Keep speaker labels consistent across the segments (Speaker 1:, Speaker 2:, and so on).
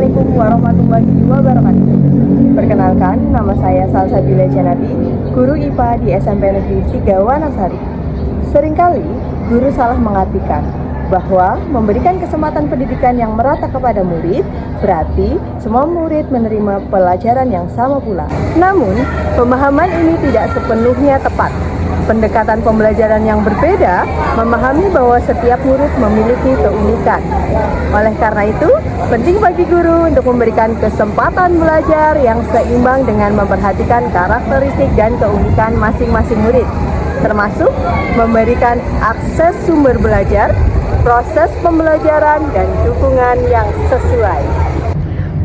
Speaker 1: Assalamualaikum warahmatullahi wabarakatuh. Perkenalkan, nama saya Salsabila Janati, guru IPA di SMP Negeri 3 Wanasari. Seringkali guru salah mengartikan bahwa memberikan kesempatan pendidikan yang merata kepada murid berarti semua murid menerima pelajaran yang sama pula. Namun, pemahaman ini tidak sepenuhnya tepat. Pendekatan pembelajaran yang berbeda memahami bahwa setiap murid memiliki keunikan. Oleh karena itu, penting bagi guru untuk memberikan kesempatan belajar yang seimbang dengan memperhatikan karakteristik dan keunikan masing-masing murid, termasuk memberikan akses sumber belajar, proses pembelajaran, dan dukungan yang sesuai.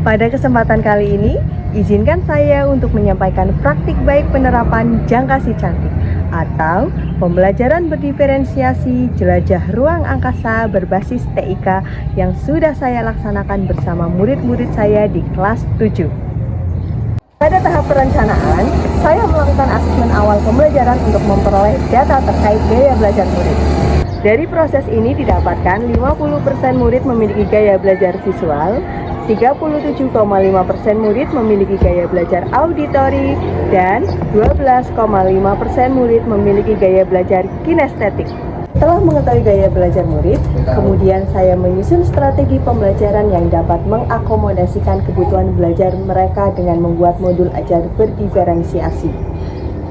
Speaker 1: Pada kesempatan kali ini, izinkan saya untuk menyampaikan praktik baik penerapan jangka si cantik atau pembelajaran berdiferensiasi jelajah ruang angkasa berbasis TIK yang sudah saya laksanakan bersama murid-murid saya di kelas 7. Pada tahap perencanaan, saya melakukan asesmen awal pembelajaran untuk memperoleh data terkait gaya belajar murid. Dari proses ini didapatkan 50% murid memiliki gaya belajar visual, 37,5% murid memiliki gaya belajar auditori, dan 12,5% murid memiliki gaya belajar kinestetik. Setelah mengetahui gaya belajar murid, kemudian saya menyusun strategi pembelajaran yang dapat mengakomodasikan kebutuhan belajar mereka dengan membuat modul ajar berdiferensiasi.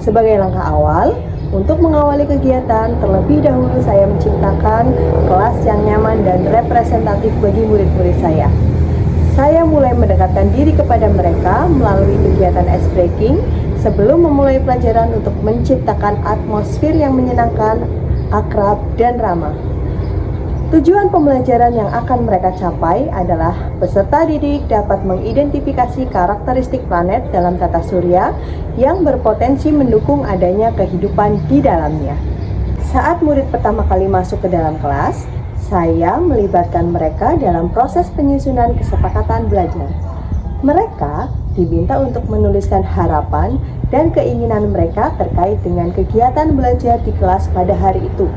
Speaker 1: Sebagai langkah awal, untuk mengawali kegiatan, terlebih dahulu saya menciptakan kelas yang nyaman dan representatif bagi murid-murid saya. Saya mulai mendekatkan diri kepada mereka melalui kegiatan ice breaking sebelum memulai pelajaran untuk menciptakan atmosfer yang menyenangkan, akrab, dan ramah. Tujuan pembelajaran yang akan mereka capai adalah peserta didik dapat mengidentifikasi karakteristik planet dalam tata surya yang berpotensi mendukung adanya kehidupan di dalamnya. Saat murid pertama kali masuk ke dalam kelas, saya melibatkan mereka dalam proses penyusunan kesepakatan belajar. Mereka diminta untuk menuliskan harapan dan keinginan mereka terkait dengan kegiatan belajar di kelas pada hari itu.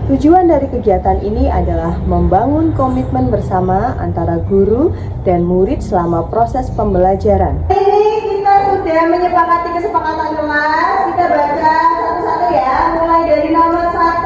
Speaker 1: Tujuan dari kegiatan ini adalah membangun komitmen bersama antara guru dan murid selama proses pembelajaran.
Speaker 2: Ini kita sudah menyepakati kesepakatan kelas. Kita baca satu-satu ya, mulai dari nomor 1.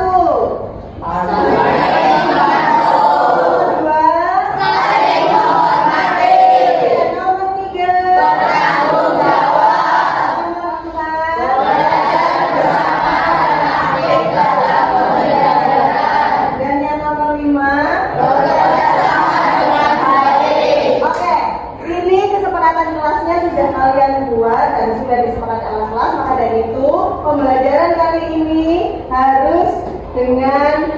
Speaker 2: Pembelajaran kali ini harus dengan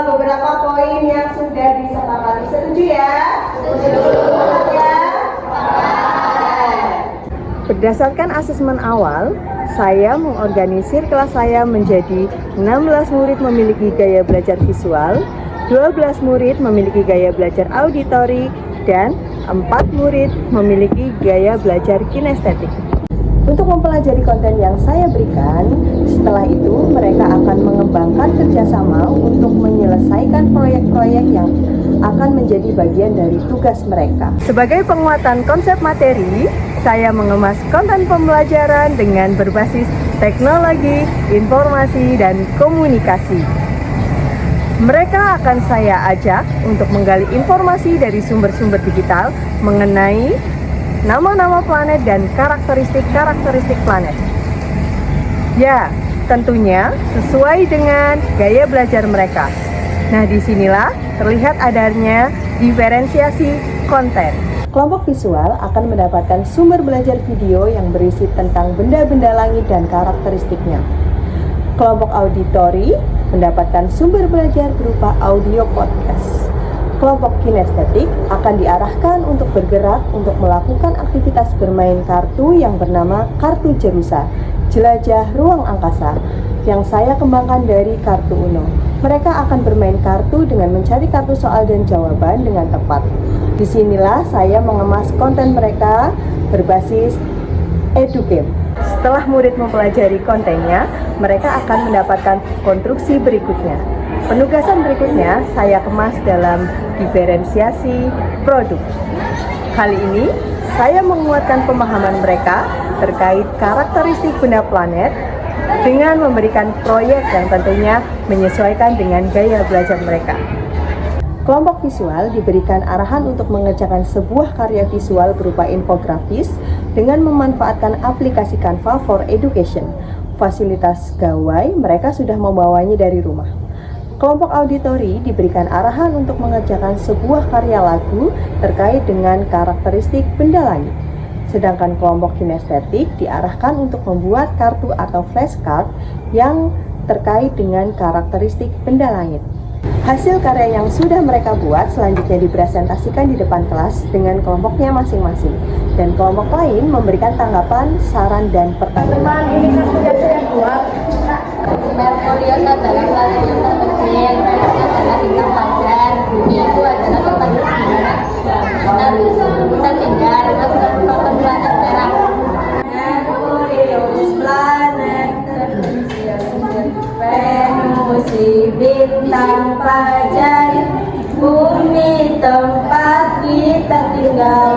Speaker 2: beberapa poin yang sudah disepakati. Setuju ya? Setuju ya?
Speaker 1: Berdasarkan asesmen awal, saya mengorganisir kelas saya menjadi 16 murid memiliki gaya belajar visual, 12 murid memiliki gaya belajar auditori, dan 4 murid memiliki gaya belajar kinestetik. Untuk mempelajari konten yang saya berikan, setelah itu mereka akan mengembangkan kerjasama untuk menyelesaikan proyek-proyek yang akan menjadi bagian dari tugas mereka. Sebagai penguatan konsep materi, saya mengemas konten pembelajaran dengan berbasis teknologi, informasi, dan komunikasi. Mereka akan saya ajak untuk menggali informasi dari sumber-sumber digital mengenai nama-nama planet dan karakteristik planet. Ya, tentunya sesuai dengan gaya belajar mereka. Nah, disinilah terlihat adanya diferensiasi konten. Kelompok visual akan mendapatkan sumber belajar video yang berisi tentang benda-benda langit dan karakteristiknya. Kelompok auditori mendapatkan sumber belajar berupa audio podcast. Kelompok kinestetik akan diarahkan untuk bergerak untuk melakukan aktivitas bermain kartu yang bernama kartu Jerusa, jelajah ruang angkasa, yang saya kembangkan dari kartu Uno. Mereka akan bermain kartu dengan mencari kartu soal dan jawaban dengan tepat. Disinilah saya mengemas konten mereka berbasis edugame. Setelah murid mempelajari kontennya, mereka akan mendapatkan konstruksi berikutnya. Penugasan berikutnya saya kemas dalam diferensiasi produk. Kali ini saya menguatkan pemahaman mereka terkait karakteristik benda planet dengan memberikan proyek yang tentunya menyesuaikan dengan gaya belajar mereka. Kelompok visual diberikan arahan untuk mengerjakan sebuah karya visual berupa infografis dengan memanfaatkan aplikasi Canva for Education. Fasilitas gawai mereka sudah membawanya dari rumah. Kelompok auditori diberikan arahan untuk mengerjakan sebuah karya lagu terkait dengan karakteristik benda langit. Sedangkan kelompok kinestetik diarahkan untuk membuat kartu atau flashcard yang terkait dengan karakteristik benda langit. Hasil karya yang sudah mereka buat selanjutnya dipresentasikan di depan kelas dengan kelompoknya masing-masing, dan kelompok lain memberikan tanggapan, saran, dan pertanyaan.
Speaker 2: Ini kartu yang saya buat. Merkurius adalah planet yang terkecil, Venus adalah bintang fajar, Bumi itu adalah tempat kita tinggal, atau planet merah. Merkurius planet terkecil, Venus bintang fajar, Bumi tempat kita tinggal,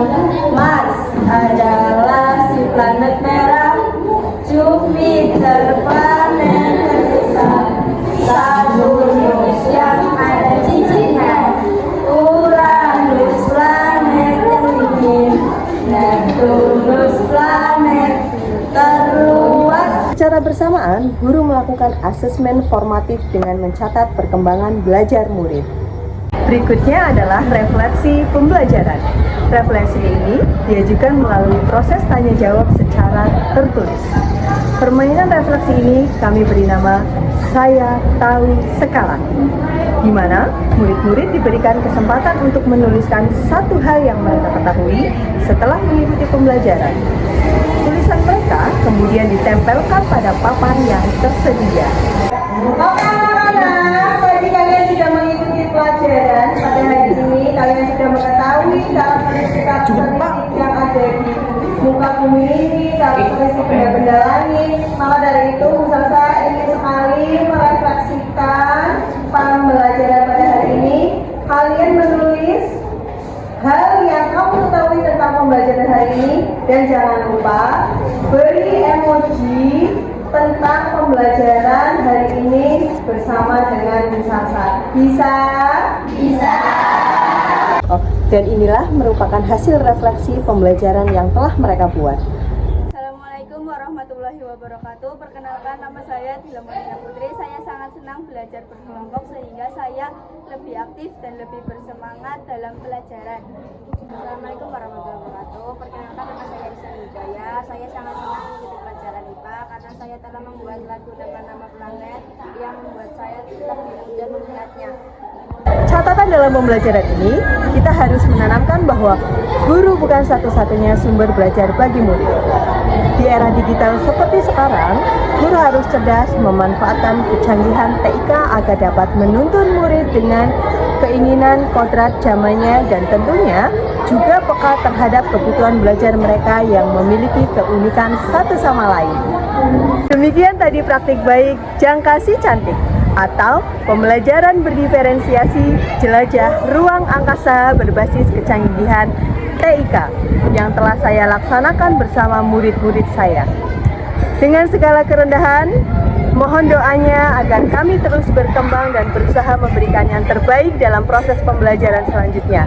Speaker 2: Mars adalah si planet merah, Jupiter planet terbesar, Saturnus yang ada cincinnya, Uranus planet yang dingin, Neptunus planet terluas.
Speaker 1: Secara bersamaan, guru melakukan asesmen formatif dengan mencatat perkembangan belajar murid. Berikutnya adalah refleksi pembelajaran. Refleksi ini diajukan melalui proses tanya jawab secara tertulis. Permainan refleksi ini kami beri nama Saya Tahu Sekarang, di mana murid-murid diberikan kesempatan untuk menuliskan satu hal yang mereka ketahui setelah mengikuti pembelajaran. Tulisan mereka kemudian ditempelkan pada papan yang tersedia.
Speaker 2: Oke anak-anak, bagi kalian sudah mengikuti pelajaran pada hari ini, kalian sudah mengetahui karakteristik yang ada di muka bumi ini, karakteristik benda-benda langit. Maka dari itu, Musasa ingin sekali merefleksikan pembelajaran pada hari ini. Kalian menulis hal yang kamu ketahui tentang pembelajaran hari ini, dan jangan lupa beri emoji tentang pembelajaran hari ini bersama dengan Musasa. Bisa? Bisa.
Speaker 1: Dan inilah merupakan hasil refleksi pembelajaran yang telah mereka buat.
Speaker 3: Assalamualaikum warahmatullahi wabarakatuh. Perkenalkan, nama saya Dila Monika Putri. Saya sangat senang belajar berkelompok sehingga saya lebih aktif dan lebih bersemangat dalam pelajaran. Assalamualaikum warahmatullahi wabarakatuh. Perkenalkan, nama saya Risa Wijaya. Saya sangat senang mengikuti pelajaran IPA karena saya telah membuat lagu nama-nama planet yang membuat saya lebih mudah mengingatnya.
Speaker 1: Catatan dalam pembelajaran ini, kita harus menanamkan bahwa guru bukan satu-satunya sumber belajar bagi murid. Di era digital seperti sekarang, guru harus cerdas memanfaatkan kecanggihan TIK agar dapat menuntun murid dengan keinginan kodrat zamannya, dan tentunya juga peka terhadap kebutuhan belajar mereka yang memiliki keunikan satu sama lain. Demikian tadi praktik baik jangka si cantik, atau pembelajaran berdiferensiasi jelajah ruang angkasa berbasis kecanggihan TIK yang telah saya laksanakan bersama murid-murid saya. Dengan segala kerendahan, mohon doanya agar kami terus berkembang dan berusaha memberikan yang terbaik dalam proses pembelajaran selanjutnya.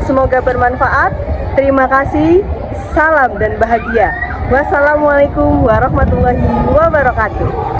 Speaker 1: Semoga bermanfaat. Terima kasih. Salam dan bahagia. Wassalamualaikum warahmatullahi wabarakatuh.